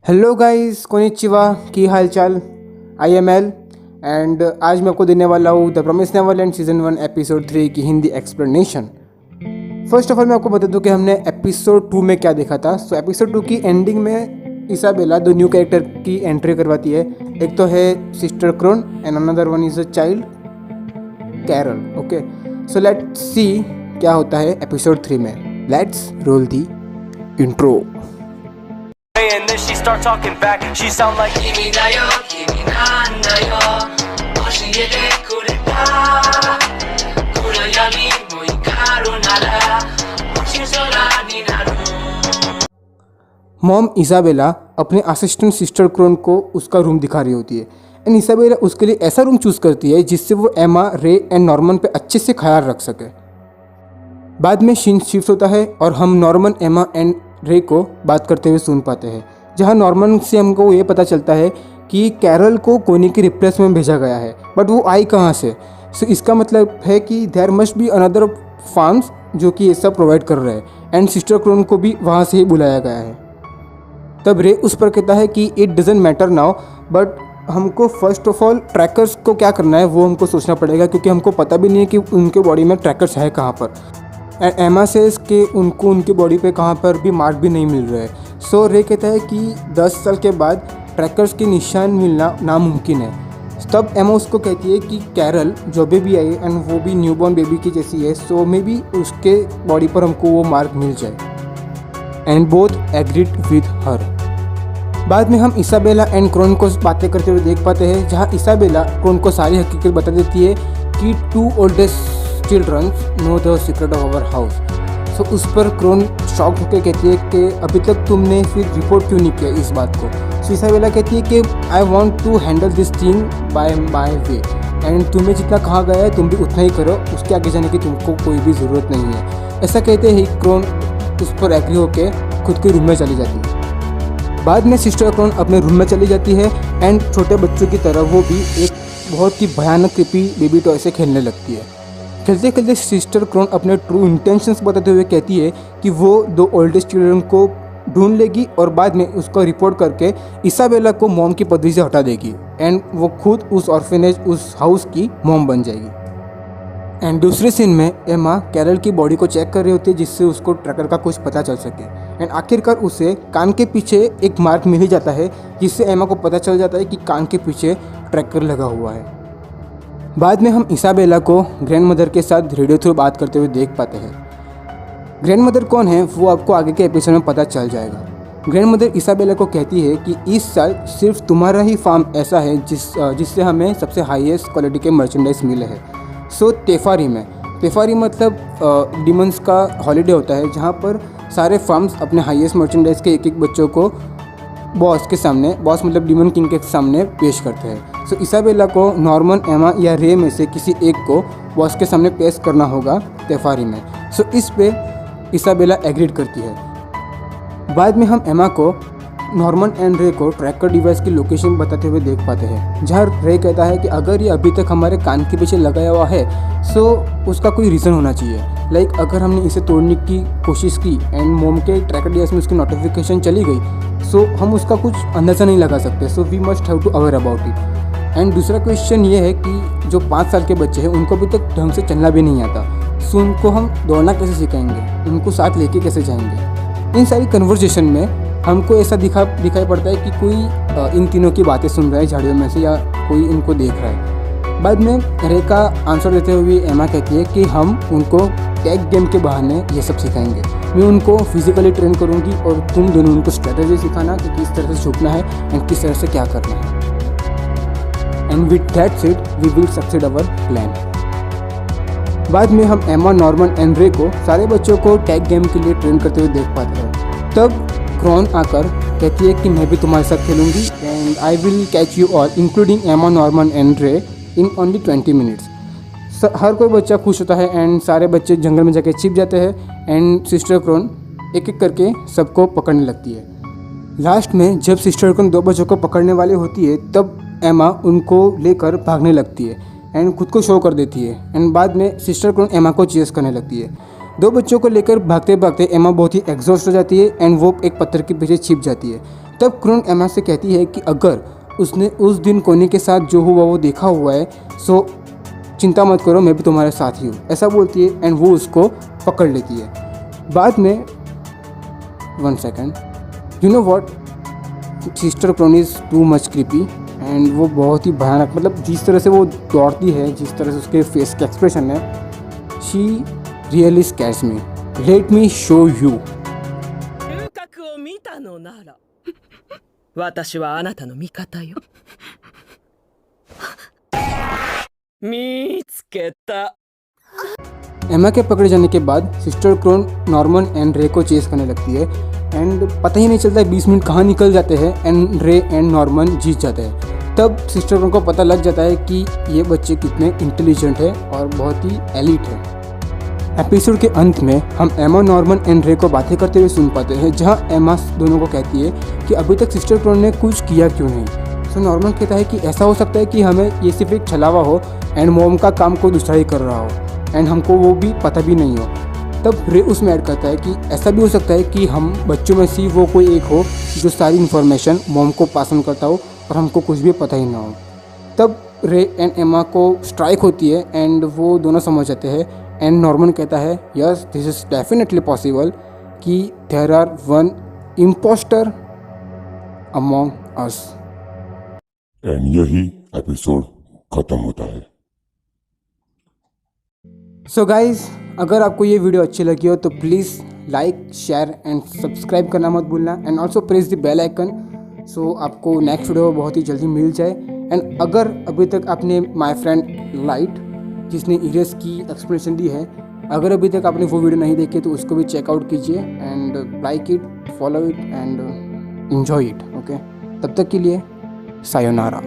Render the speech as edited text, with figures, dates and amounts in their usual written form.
Hello guys, konnichiwa, की हाल चाल। I am L and आज मैं आपको देने वाला हूँ the promise Neverland season 1 episode 3 की Hindi explanation. First of all मैं आपको बता दूँ कि हमने एपिसोड 2 में क्या देखा था। सो एपिसोड 2 की एंडिंग में इसाबेला दो न्यू कैरेक्टर की एंट्री करवाती है। एक तो है sister Krone and another one is a child Carol. Okay, so let's see क्या होता है एपिसोड 3 में। Let's roll the intro. And then she start talking back. She sound like Kimi da yo, Kimi nanda yo. Oshiete kureta. Kurayami mo ikaru nara. Uchisora ni naru. Mom Isabella अपने assistant sister crown को उसका room दिखा रही होती है and Isabella उसके लिए ऐसा रूम चूज़ करती है जिससे वो एमा, रे एंड नॉर्मन पे अच्छे से ख्याल रख सके। बाद में सीन शिफ्ट होता है और हम नॉर्मन, एमा एंड रे को बात करते हुए सुन पाते हैं, जहां नॉर्मन से हमको ये पता चलता है कि कैरल को कोनी के रिप्लेस में भेजा गया है, बट वो आई कहाँ से। सो इसका मतलब है कि there must be another forms जो कि ये सब प्रोवाइड कर रहे हैं एंड सिस्टर क्रोन को भी वहाँ से ही बुलाया गया है। तब रे उस पर कहता है कि it doesn't matter now, but हमको फर्स्ट ऑफ ऑल ट्रैकर्स को क्या करना है वो हमको सोचना पड़ेगा, क्योंकि हमको पता भी नहीं है कि उनके बॉडी में ट्रैकर्स है कहाँ पर। एंड एमा सेज के उनको उनके बॉडी पे कहाँ पर भी मार्क भी नहीं मिल रहा है। सो रे कहता है कि 10 साल के बाद ट्रैकर्स के निशान मिलना नामुमकिन है। तब एमा उसको कहती है कि कैरल जो भी आई एंड वो भी न्यूबॉर्न बेबी की जैसी है, सो मे बी उसके बॉडी पर हमको वो मार्क मिल जाए। And both agreed with her. बाद में हम इसाबेला एंड क्रोन को बातें करते हुए देख पाते हैं, जहाँ इसाबेला क्रोन को सारी हकीकत बता देती है कि 2 oldest children know the secret of our house. So उस पर क्रोन शॉक होकर कहती है कि अभी तक तुमने फिर रिपोर्ट क्यों नहीं किया इस बात को। सो इसाबेला कहती है कि I want to handle this thing by my way and तुम्हें जितना कहा गया है तुम भी उतना ही करो, उसके आगे जाने की तुमको कोई भी ज़रूरत नहीं है। ऐसा कहते ही क्रोन उस पर एग्री होकर खुद के रूम में चली जाती है। बाद में सिस्टर क्रोन अपने रूम में चली जाती है एंड छोटे बच्चों की तरह वो भी एक बहुत ही भयानक क्रीपी बेबी टॉय से खेलने लगती है। खेलते खेलते सिस्टर क्रोन अपने ट्रू इंटेंशंस बताते हुए कहती है कि वो 2 ओल्डेस्ट चिल्ड्रन को ढूंढ लेगी और बाद में उसको रिपोर्ट करके इसाबेला को मॉम की पदवी से हटा देगी एंड वो खुद उस ऑर्फेनेज, उस हाउस की मॉम बन जाएगी। एंड दूसरे सीन में एमा कैरल की बॉडी को चेक कर रही होती है जिससे उसको ट्रैकर का कुछ पता चल सके। एंड आखिरकार उसे कान के पीछे एक मार्क मिल ही जाता है, जिससे एमा को पता चल जाता है कि कान के पीछे ट्रैकर लगा हुआ है। बाद में हम इसाबेला को ग्रैंड मदर के साथ रेडियो थ्रू बात करते हुए देख पाते हैं। ग्रैंड मदर कौन है वो आपको आगे के एपिसोड में पता चल जाएगा। ग्रैंड मदर इसाबेला को कहती है कि इस साल सिर्फ तुम्हारा ही फार्म ऐसा है जिससे हमें सबसे हाईएस्ट क्वालिटी के मर्चेंडाइज मिले हैं। सो तेफारी में, तेफारी मतलब डिमंस का हॉलीडे होता है, जहाँ पर सारे फार्म्स अपने हाईएस्ट मर्चेंडाइज के एक बच्चों को बॉस के सामने, बॉस मतलब डिमन किंग के सामने पेश करते हैं। सो इसाबेला को नॉर्मन, एमा या रे में से किसी एक को बॉस के सामने पेश करना होगा तेफारी में। सो इस पे इसाबेला एग्रीड करती है। बाद में हम एमा को नॉर्मन एंड रे को ट्रैकर डिवाइस की लोकेशन बताते हुए देख पाते हैं, जहाँ रे कहता है कि अगर ये अभी तक हमारे कान के पीछे लगाया हुआ है सो उसका कोई रीज़न होना चाहिए। लाइक अगर हमने इसे तोड़ने की कोशिश की एंड मोम के ट्रैकर डिवाइस में उसकी नोटिफिकेशन चली गई सो हम उसका कुछ अंदाज़ा नहीं लगा सकते। So we must have to aware about it. And दूसरा क्वेश्चन ये है कि जो 5 साल के बच्चे हैं उनको अभी तक ढंग से चलना भी नहीं आता, सो उनको हम दौड़ना कैसे सिखाएंगे, उनको साथ लेके कैसे जाएंगे। इन सारी कन्वर्जेशन में हमको ऐसा दिखाई पड़ता है कि कोई इन तीनों की बातें सुन रहा है झाड़ियों में से, या कोई इनको देख रहा है। बाद में रे का आंसर देते हुए एमा कहती है कि हम उनको टैग गेम के बहाने ये सब सिखाएंगे। मैं उनको फिजिकली ट्रेन करूँगी और तुम दोनों उनको स्ट्रेटजी सिखाना कि किस तरह से छुपना है एंड किस तरह से क्या करना है। And with that said we will succeed our plan. बाद में हम एमा, नॉर्मन एंड रे को सारे बच्चों को टैग गेम के लिए ट्रेन करते हुए देख पाते हैं। तब क्रोन आकर कहती है कि मैं भी तुम्हारे साथ खेलूंगी and I will catch you all including Emma, Norman and Ray in only 20 minutes. हर कोई बच्चा खुश होता है एंड सारे बच्चे जंगल में जाके छिप जाते हैं एंड सिस्टर क्रोन एक एक करके सबको पकड़ने लगती है। लास्ट में जब सिस्टर क्रोन 2 बच्चों को पकड़ने वाली होती है तब एमा उनको लेकर भागने लगती है एंड खुद को शो कर देती है। एंड बाद में सिस्टर क्रोन एमा को चेस करने लगती है। 2 बच्चों को लेकर भागते भागते एमा बहुत ही एग्जॉस्ट हो जाती है एंड वो एक पत्थर के पीछे छिप जाती है। तब क्रोन एमा से कहती है कि अगर उसने उस दिन कोनी के साथ जो हुआ वो देखा हुआ है सो चिंता मत करो, मैं भी तुम्हारे साथ ही हूँ, ऐसा बोलती है एंड वो उसको पकड़ लेती है। बाद में 1 second, you know what, sister Krone is too much creepy and वो बहुत ही भयानक, मतलब जिस तरह से वो दौड़ती है, जिस तरह से उसके फेस के एक्सप्रेशन है, she really scares me. Let me show you. 収穫を見たのなら私はあなたの味方よ見つけた Emma के पकड़े जाने के बाद सिस्टर क्रोन नॉर्मन एंड रे को चेस करने लगती है एंड पता ही नहीं चलता 20 मिनट कहाँ निकल जाते हैं एंड रे एंड नॉर्मन जीत जाते हैं। तब सिस्टर क्रोन को पता लग जाता है कि ये बच्चे कितने इंटेलिजेंट है और बहुत ही एलिट है। एपिसोड के अंत में हम एमा, नॉर्मन एंड रे को बातें करते हुए सुन पाते हैं, जहाँ एमा दोनों को कहती है कि अभी तक सिस्टर क्रोन ने कुछ किया क्यों नहीं। तो नॉर्मन कहता है कि ऐसा हो सकता है कि हमें ये सिर्फ एक छलावा हो एंड मोम का काम को दूसरा ही कर रहा हो एंड हमको वो भी पता भी नहीं हो। तब रे उसमें ऐड करता है कि ऐसा भी हो सकता है कि हम बच्चों में से वो कोई एक हो जो सारी इन्फॉर्मेशन मोम को पास ऑन करता हो और हमको कुछ भी पता ही ना हो। तब रे एंड एमा को स्ट्राइक होती है एंड वो दोनों समझ जाते हैं एंड नॉर्मन कहता है yes this is definitely possible कि there are one impostor among us. And यही एपिसोड खत्म होता है। सो गाइज, अगर आपको ये वीडियो अच्छी लगी हो तो please like, share and subscribe करना मत भूलना and also press the bell icon so आपको नेक्स्ट वीडियो बहुत ही जल्दी मिल जाए। एंड अगर अभी तक आपने माय फ्रेंड लाइट जिसने इरेस की एक्सप्लेनेशन दी है, अगर अभी तक आपने वो वीडियो नहीं देखी तो उसको भी चेकआउट कीजिए and like it, follow it and enjoy it. Okay, तब तक के लिए सायोनारा।